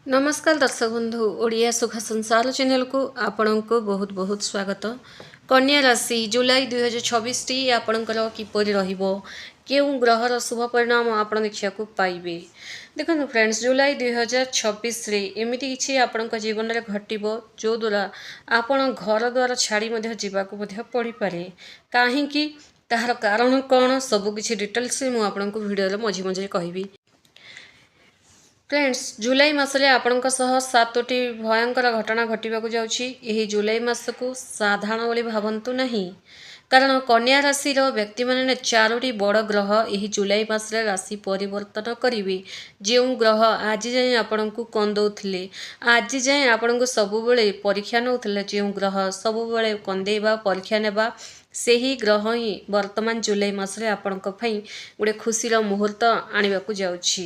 नमस्कार दर्शक बंधु ओडिया सुखा संसार चैनल को आपण को बहुत बहुत स्वागत। कन्या राशि जुलाई 2026 टी आपणकर किपरि रहिबो केउं ग्रहर शुभ परिणाम आपण देखिया को पाइबे। देखो फ्रेंड्स जुलाई 2026 रे एमिति किछि आपणक जीवन रे घटिबो जो द्वारा आपण घर द्वार छाड़ी मध्ये जीवा को मध्ये पड़ी पारे काहे कि ताहार कारण कोन सब किछि डिटेल्स मु आपणक वीडियो रे मझी मझी कहबी। फ्रेंड्स जुलाई मसले आपणक सह 7टी भयंकर घटना घटिबा को जाउछि। एही जुलाई मास को साधारण बोली भावंतु नहीं, कारण कन्या राशि रो व्यक्ति माने 4टी बड़ ग्रह एही जुलाई मास रे राशि परिवर्तन करिवे। जेउ ग्रह आज जाए आपण को कंदौथिले, आज जाए आपण को सब बेले परीक्षा नउथिले, जेउ ग्रह सब बेले कंदेबा परीक्षा नेबा सेही ग्रह ही वर्तमान जुलाई मासरे आपणक पई गोटे खुशीर मुहूर्त आनिबाकू जाउछि।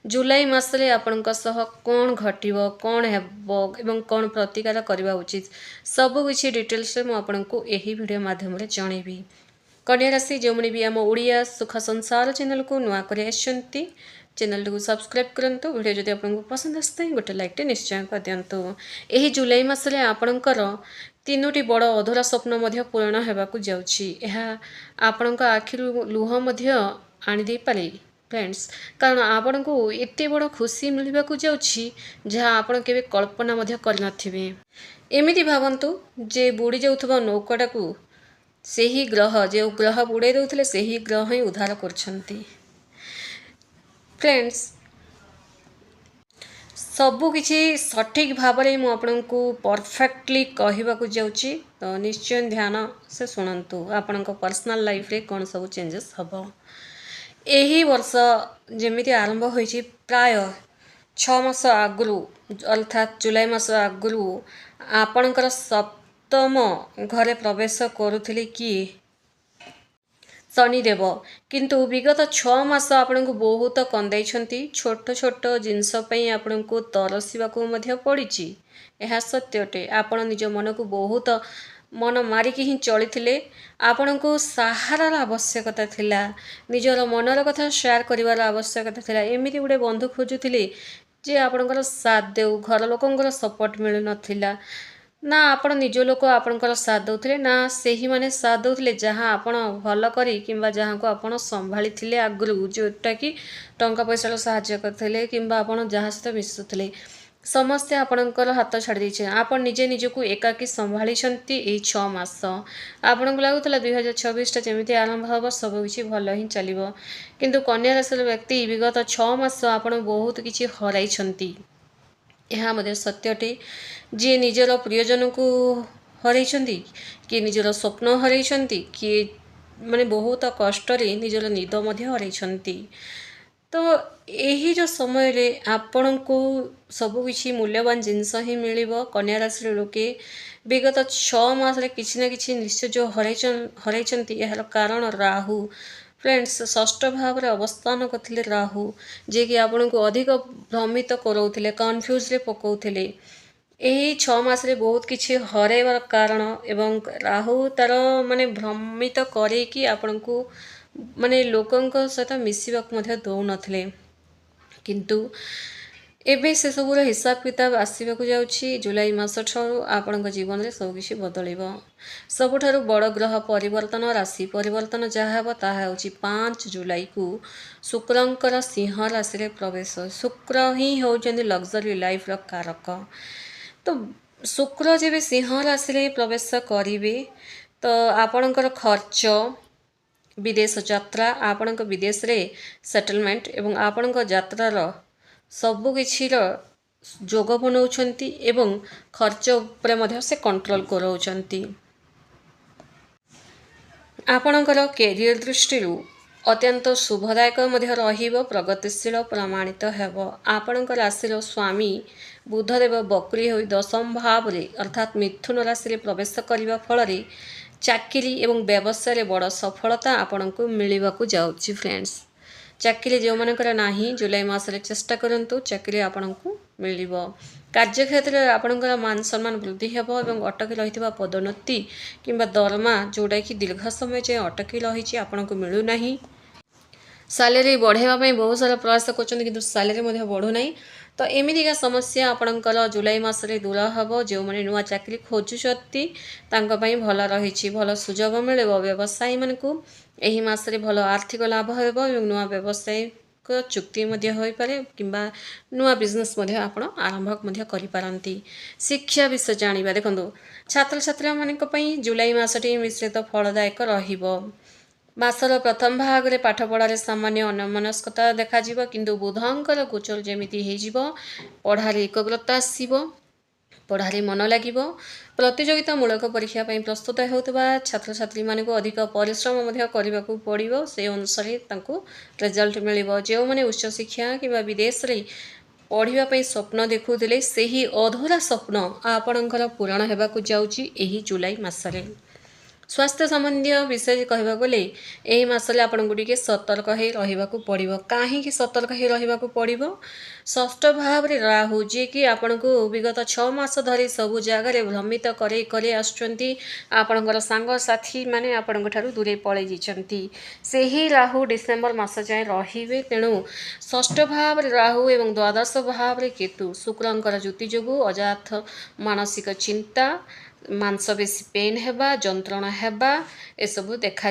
जुलाई मासरे आपणक सह कोन घटिबो कोन हेबो एवं कोन प्रतिकार करबा उचित सब किछि डिटेल्स रे मु आपणको एही वीडियो माध्यम रे जणेबी। कन्या राशि जो भी आम ओडिया सुख संसार चैनल को नुआ कर आछंती चैनल को सब्सक्राइब करंतु। वीडियो जदि आपको पसंद आसता गोटे लाइक निश्चय कर दिंतु। एही जुलाई मासरे आपणकर 3टी बड़ अधूरा स्वप्न पूरण होगाकू जाउछि। आपणक आखिरु लुह आनी दे पारे फ्रेंड्स, कारण आपण को एते बड़ खुशी मिलवाकू जाउछि जहाँ आपण केबे कल्पना कर नथिबे। एमिति भावंतु जे बुड़ी जाउथबा नौकाटाकू सेही ग्रह जो ग्रह बुड़ाई दउथिले सेही ग्रह ही उद्धार करछंती। फ्रेंड्स सबु किछि सठिक भाव में मुझे परफेक्टली कहवाक जाऊँगी, तो निश्चय ध्यान से शुणु आपण पर्सनल लाइफ रे कौन सब चेंजेस हम। यही वर्ष जमी आरंभ हो प्राय 6 मास आगु अर्थात जुलाई मास आगु आपणकर सप्तम घरे प्रवेश करुले किए शनिदेव, किंतु विगत 6 मास आपण को बहुत कंदाई छोट छोट जिनसपाई आपण को तरसवाक पड़ी। यह सत्यटे आपण निज मन को बहुत मन मारिकी ही चली आपण को सहारार आवश्यकता थिला, निजर मनर कथा शेयर करिवार आवश्यकता थिला। एमिति गुडे बंधु खोजुथिले जे आपणकर साथ देउ, घर लोकंकर सपोर्ट मिलु नथिला ना आपण निज लोक आपणकर साथ दउथिले ना सेही माने साथ दउथिले जहाँ आपण भल करी किंबा जहाँ को आपण संभाली थिले आगु जोटा कि टंका पैसा साहाय्य करथिले किंबा आपण जहाँ सहित मिसुथिले समस्ते आपणकर हाथ छाड़ी देछे। आपण निजे निजको एकाकी संभाली छंती एई 6 मास। आपण को लागुतला 2026 टा जेमिति आरंभ हबो सब किछि भल ही चलिबो, किंतु कन्या राशि व्यक्ति विगत 6 मास आपण बहुत किछि हराई छंती। यह मध्य सत्यटे जी निजर प्रियजन को हर किए निजर स्वप्न हर किए माने बहुत कष्ट निजर निद हर। तो यही जो समय रे आपण को सबकि मूल्यवान जिनस ही मिल। कन्या राशि लोके विगत 6 मास किसी ना कि निश्चय जो हर यार कारण राहु। फ्रेंड्स षष्ठ भाव रे अवस्थान करथिले राहु, जे कि आपण को अधिक भ्रमित कराउथिले कन्फ्यूज रे पकाउथिले। यही 6 मास रे बहुत किछि हरैबार कारण एवं राहु तार माने भ्रमित करे कि आपण को माने लोकंक सहित मिसिबाक मध्य दउ नथिले, किंतु एबे से सब हिसाब किताब आसवाक जाउछि। जुलाई मास ठारू आपण जीवन में सबकि बदलिबो। सबुठारु बड़ ग्रह परिवर्तन राशि परिवर्तन जहाँ हे ताहा होछि 5 जुलाई को शुक्रंकर सिंह राशि रे प्रवेश। शुक्र ही होउछन्ति लग्जरी लाइफ रो कारक। तो शुक्र जेबे सिंह राशि रे प्रवेश करिवे तो आपणकर खर्च विदेश यात्रा आपणक विदेश रे सेटलमेंट एवं आपणक यात्रार सबुकिछिर जोग बनाउछन्ति एवं खर्च उपरे मध्य से कंट्रोल कराउछन्ति। आपणकर कैरियर दृष्टि अत्यंत शुभदायक मध्य रहिबो, प्रगतिशील प्रमाणित हेबो। आपणकर राशिर स्वामी बुधदेव बकरी होई 10म भाव रे अर्थात मिथुन राशि रे प्रवेश करने फल चाकरी एवं व्यवसाय रे बड़ सफलता आपण को मिलवाकू जाउछि। फ्रेंड्स चाकरी जो मानकर नाही जुलाई मास रे चेष्टा करंतु, चाकरी आपण को मिलिबो। कार्यक्षेत्र में आपणकर मान सम्मान वृद्धि हेबो एवं अटकी रहितबा पदोन्नति किंबा दरमा जोड़ा कि दीर्घ समय जाए अटकी रही आपण को मिलू नाही। सैलरी बढ़ावा बहुत सारा प्रयास कर किंतु सैलरी बढ़ू ना, तो एमितिका समस्या आपणकर जुलाई मासरे दूर हेब जो मैंने नुआ चाकरी खोजुचती भल रही भल सुजोग मिल व्यवसायी मानू यही मासरे भल आर्थिक लाभ हेब नुआ व्यवसायिक चुक्ति हो पारे किंबा नुआ बिजनेस आपण आरंभ करिपारंती। शिक्षा विषय जानिबा देखंतु छात्र छात्रा मानक पई जुलाई मासटी मिश्रित फलदायक रहिबो। मासर प्रथम भाग में पाठपढ़ार सामान्य अन्यमनस्कता देखा किंतु बुधंकर गोचर जमिति हो पढ़ार एकाग्रता आसब पढ़ारे मन लगे प्रतियोगितामूलक परीक्षा प्रस्तुत होता छात्र छात्री मानक अधिक परिश्रम करने को पड़ो से अनुसार रिजल्ट मिल जो मैंने उच्च शिक्षा कि विदेश में पढ़ाई स्वप्न देखुले से ही अधूरा स्वप्न आपणकर पूरण होगा जाऊँगी जुलाई मसरे। स्वास्थ्य संबंधी विषय कहवा गले यही मसले आपको टे सतर्क हो पड़ो। कहीं सतर्क हो पड़ो षष्ठ भाव में राहु जी कि आपण को विगत 6 मास धरी सबु जगार भ्रमित करे आपणकर सांगसाथी माने आपण दूरे पलि जाइछंती से ही राहु डिसेम्बर मास जाए रहिबे। तेणु षष्ठ भाव में राहु एवं द्वादश भाव में केतु शुक्रंकर ज्योति जोगु अजाथ मानसिक चिंता मांसपेशी पेन हेबा जंत्रणा हेबा एसबू देखा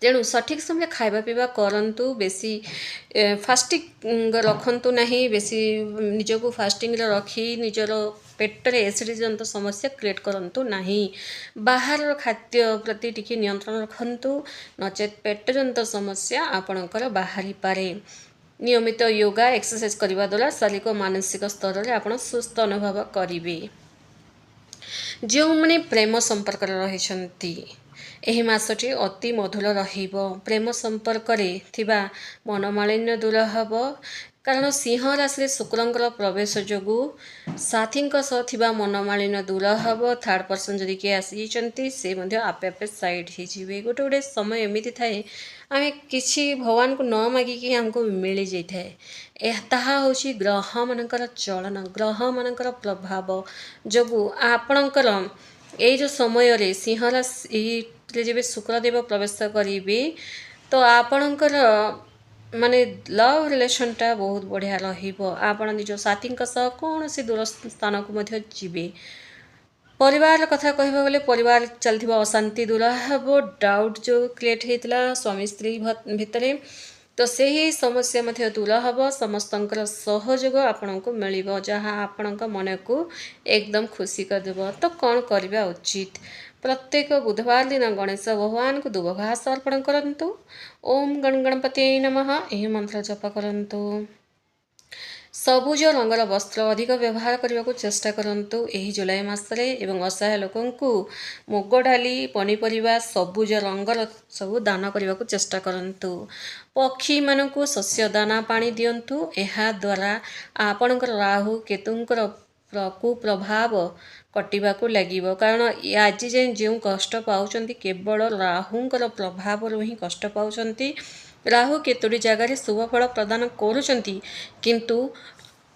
तेणु सठिक समय खाइबा पीवा करंतु बेसी फास्टिंग रखंतु नहीं बेसी निजको फास्टिंग रखी निजर पेटरे एसिड जंत समस्या क्रिएट करंतु नहीं। बाहर खाद्य प्रति टिके नियंत्रण रखंतु नचेत पेट जंत समस्या आपणकर बाहरी पारे। नियमित योगा एक्सरसाइज करने द्वारा शारीरिक मानसिक स्तर में आप सुस्थ अनुभव करेंगे। जो मैंने प्रेम संपर्क रही यही मासटी अति मधुर प्रेम संपर्क थिबा मनमालिन्य दूर हेब कारण सिंह राशि शुक्रंकर प्रवेश जोगु साथी थिबा मनमालिन्य दूर हेब। थर्ड पर्सन जदि किए आसी से आपे आपे साइड हो गोटे गोटे समय एमती थाए आम कि भगवान को न मागिकी हमको मिल जाए ताहा होची ग्रह मानकर चलन ग्रह मानकर प्रभाव जोगु आपणकर ये जो समय रे सिंह राशि जब शुक्रदेव प्रवेश करेंगे तो आपणकर माने लव रिलेशनटा बहुत बढ़िया आपण निज साथी कौन सी दूर स्थान को जीवे। परिवार कथा कहबा गले परिवार चलथिबा अशांति दूर हेबो डाउट जो क्रिएट होता स्वामी स्त्री भितर तो से ही समस्या मध्य दूर हेब। समस्तंकर सहयोग आपण को मिल जहाँ आपण मन को एकदम खुशी करदेव। तो कौन करवा उचित प्रत्येक बुधवार दिन गणेश भगवान को दुबघास अर्पण करंतु। ओम गण गणपति नमः यह मंत्र जप करंतु। सबुज रंगर वस्त्र अधिक व्यवहार करने को चेष्टा करंतु यही जुलाई मासरे एवं असहाय लोकं को मुग डाली पनीपरिया सबुज रंगर सबू दान करने को चेष्टा करंतु। पक्षी मानू शस्य दाना पानी दिंतु यह द्वारा आपणकर राहु केतुंकर कुप्रभाव कटिबा को लगिबो कारण आज जाए जो कष्ट पाउचंती केवल राहुंकर प्रभाव ही कष्ट पाउचंती। राहु केतोटी जगार शुभ फल प्रदान करुचंती किंतु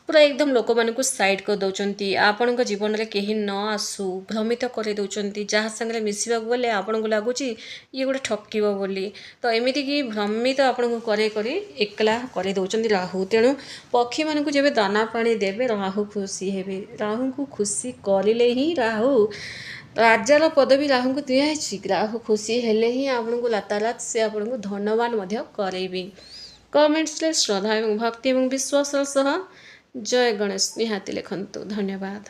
पूरा एकदम लोक मान को साइड कर दौरान आपण जीवन में कहीं न आसू भ्रमित कर दौरान जहाँ सागर मिसवा गले आपन को लगुच ये गोटे ठकिब बोली तो एमती कि भ्रमित आपन को एकला कर दौरान राहु। तेणु पक्षी मान को जब दाना पानी देवे राहु खुशी हेबे राहु को खुशी करिले ही राहु राजार पदवी राहु को दिखाई राहु खुशी हेले ही आपन को लातालात से आपन को धन्यवान करेबी। कमेंट्स श्रद्धा एवं भक्ति एवं विश्वास सह जय गणेश निहाती लिखंतु। धन्यवाद।